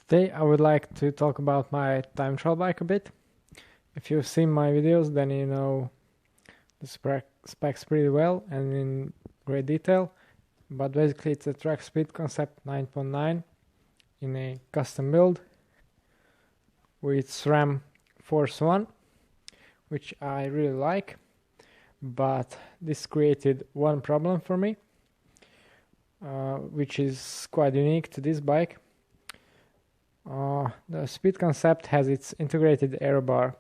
Today I would like to talk about my time trial bike a bit. If you've seen my videos, then you know the specs pretty well and in great detail. But basically it's a track speed concept 9.9 in a custom build with SRAM Force 1, which I really like. But this created one problem for me, which is quite unique to this bike. The speed concept has its integrated aerobar,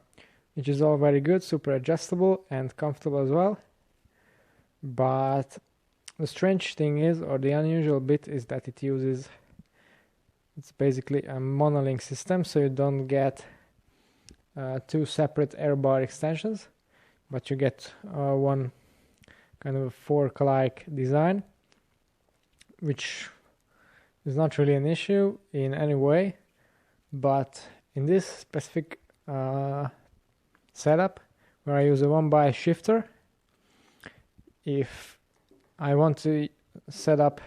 which is all very good, super adjustable and comfortable as well. But the strange thing is, or the unusual bit, is that it's basically a monolink system, so you don't get two separate aerobar extensions, but you get one kind of a fork-like design, which is not really an issue in any way. But in this specific setup, where I use a 1x shifter, if I want to set up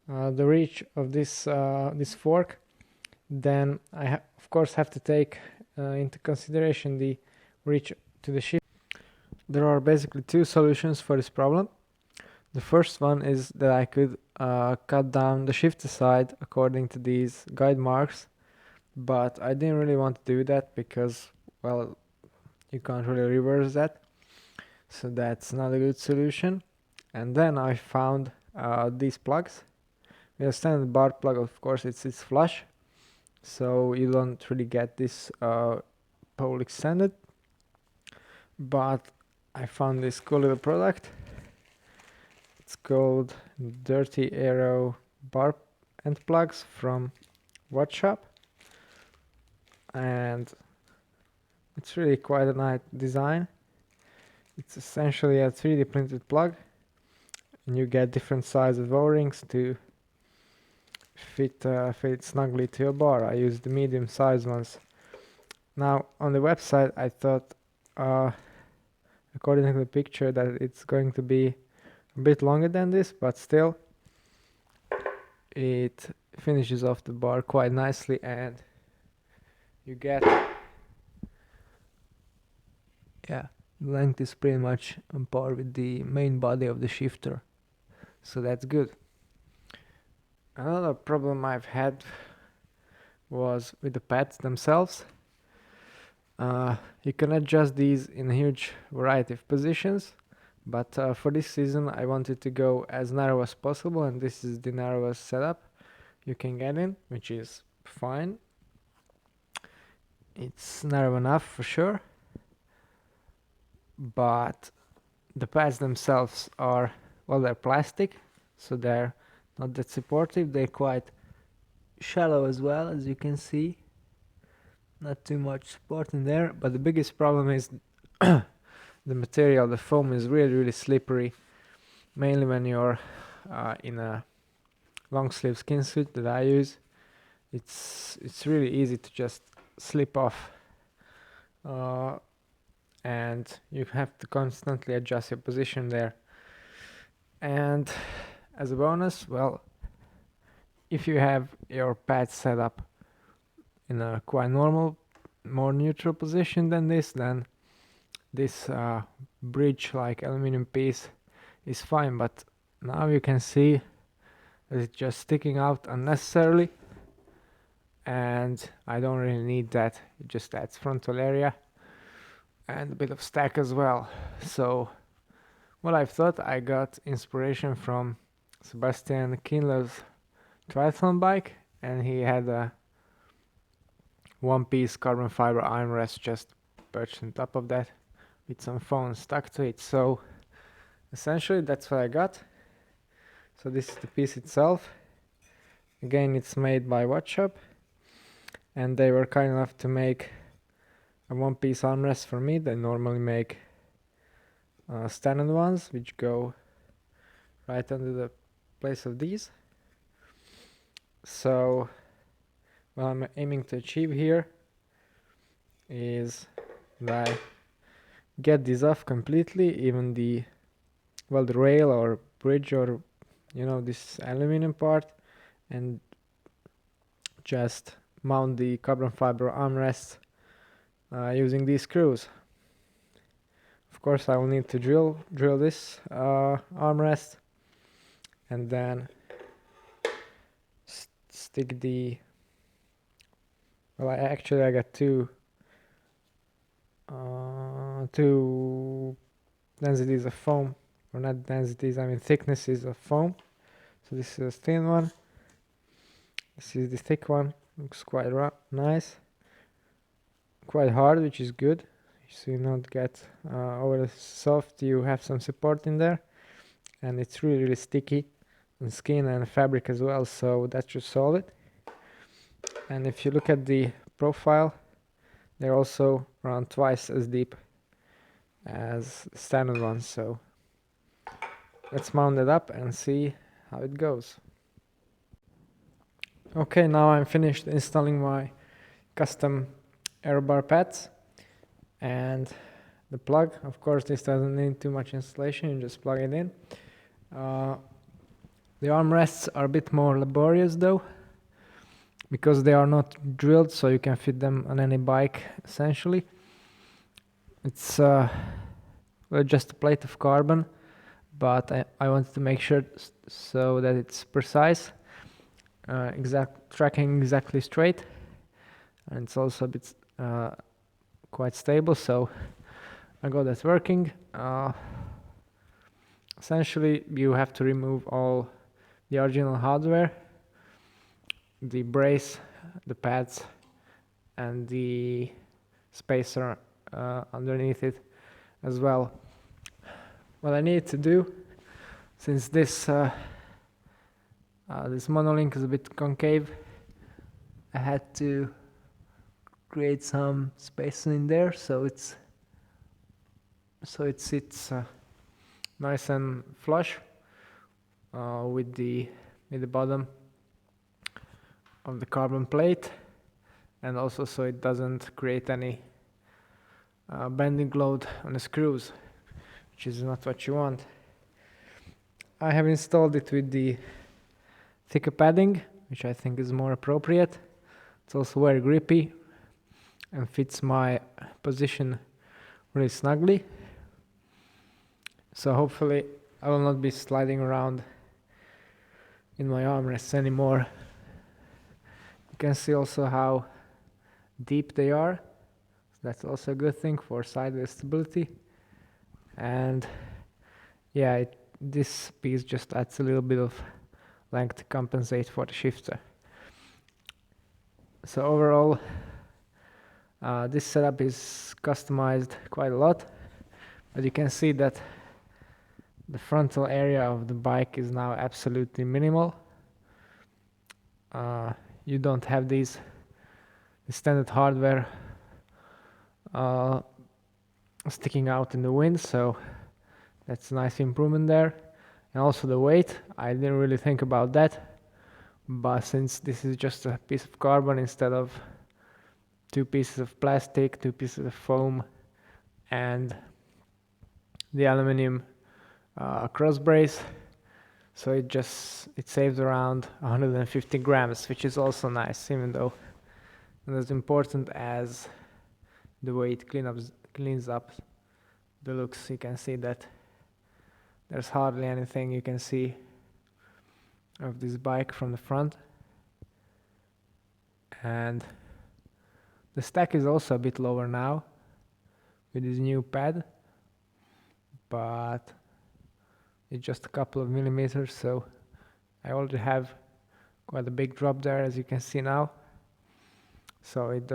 the reach of this fork, then I of course have to take into consideration the reach to the shift. There are basically two solutions for this problem. The first one is that I could cut down the shifter side according to these guide marks, but I didn't really want to do that because, well, you can't really reverse that, so that's not a good solution. And then I found these plugs. With a standard bar plug, of course, it's flush, so you don't really get this pole extended. But I found this cool little product. It's called Dirty Aero bar end plugs from Watch Shop, and it's really quite a nice design. It's essentially a 3D printed plug, and you get different sizes O-rings to fit snugly to your bar. I used the medium size ones. Now on the website I thought, according to the picture, that it's going to be a bit longer than this, but still it finishes off the bar quite nicely, and you get, yeah, the length is pretty much on par with the main body of the shifter, so that's good. Another problem I've had was with the pads themselves. You can adjust these in a huge variety of positions, but for this season I wanted to go as narrow as possible, and this is the narrowest setup you can get in, which is fine. It's narrow enough for sure, but the pads themselves are, well, they're plastic, so they're not that supportive. They're quite shallow as well, as you can see. Not too much support in there, but the biggest problem is the material. The foam is really slippery, mainly when you're in a long sleeve skin suit that I use. It's really easy to just slip off, and you have to constantly adjust your position there. And as a bonus, well, if you have your pads set up in a quite normal, more neutral position than this, then this bridge like aluminum piece is fine. But now you can see that it's just sticking out unnecessarily, and I don't really need that. It just adds frontal area and a bit of stack as well. So what I've thought, I got inspiration from Sebastian Kindler's triathlon bike, and he had a one-piece carbon fiber armrest just perched on top of that with some foam stuck to it. So essentially that's what I got. So this is the piece itself. Again, it's made by Watch Shop, and they were kind enough to make a one-piece armrest for me. They normally make standard ones which go right under the place of these. So what I'm aiming to achieve here is that I get these off completely, even the rail or bridge, or this aluminum part, and just mount the carbon fiber armrest using these screws. Of course I will need to drill this armrest, and then stick the, well, I got two densities of foam, or not densities, I mean thicknesses of foam. So this is a thin one, this is the thick one. Looks quite nice, quite hard, which is good, so you not get over soft. You have some support in there, and it's really sticky on skin and fabric as well, so that should solve it. And if you look at the profile, they're also around twice as deep as the standard ones. So let's mount it up and see how it goes. Okay, now I'm finished installing my custom aerobar pads and the plug. Of course, this doesn't need too much installation, you just plug it in. The armrests are a bit more laborious though, because they are not drilled, so you can fit them on any bike essentially. It's well, just a plate of carbon, but I wanted to make sure so that it's precise, tracking exactly straight, and it's also a bit quite stable, so I got that working. Essentially you have to remove all the original hardware, the brace, the pads, and the spacer underneath it as well. What I need to do, since this this monolink is a bit concave, I had to create some space in there so it sits nice and flush with the bottom of the carbon plate, and also so it doesn't create any bending load on the screws, which is not what you want. I have installed it with the thicker padding, which I think is more appropriate. It's also very grippy and fits my position really snugly. So hopefully I will not be sliding around in my armrests anymore. You can see also how deep they are. That's also a good thing for sideways stability. And yeah, this piece just adds a little bit of length to compensate for the shifter. So overall, this setup is customized quite a lot, but you can see that the frontal area of the bike is now absolutely minimal. You don't have the standard hardware sticking out in the wind, so that's a nice improvement there. And also the weight, I didn't really think about that, but since this is just a piece of carbon instead of two pieces of plastic, two pieces of foam, and the aluminum cross brace, so it saves around 150 grams, which is also nice, even though not as important as the way it cleans up the looks. You can see that there's hardly anything you can see of this bike from the front, and the stack is also a bit lower now with this new pad, but it's just a couple of millimeters, so I already have quite a big drop there, as you can see now, so it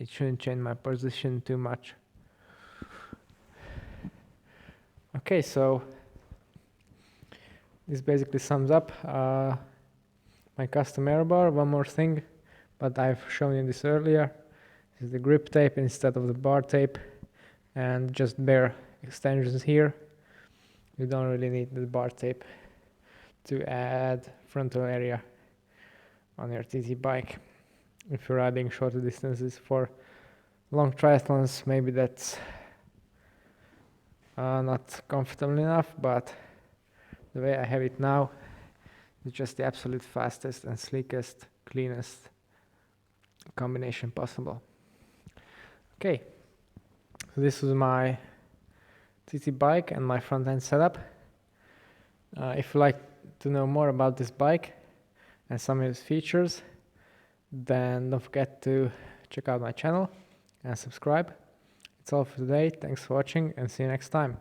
shouldn't change my position too much. Okay, so this basically sums up my custom aerobar. One more thing, but I've shown you this earlier, this is the grip tape instead of the bar tape, and just bare extensions here. You don't really need the bar tape to add frontal area on your TT bike. If you're riding shorter distances for long triathlons, maybe that's not comfortable enough, but the way I have it now is just the absolute fastest and sleekest, cleanest combination possible. Okay, so this was my TT bike and my front end setup. If you'd like to know more about this bike and some of its features, then don't forget to check out my channel and subscribe. It's all for today. Thanks for watching and see you next time.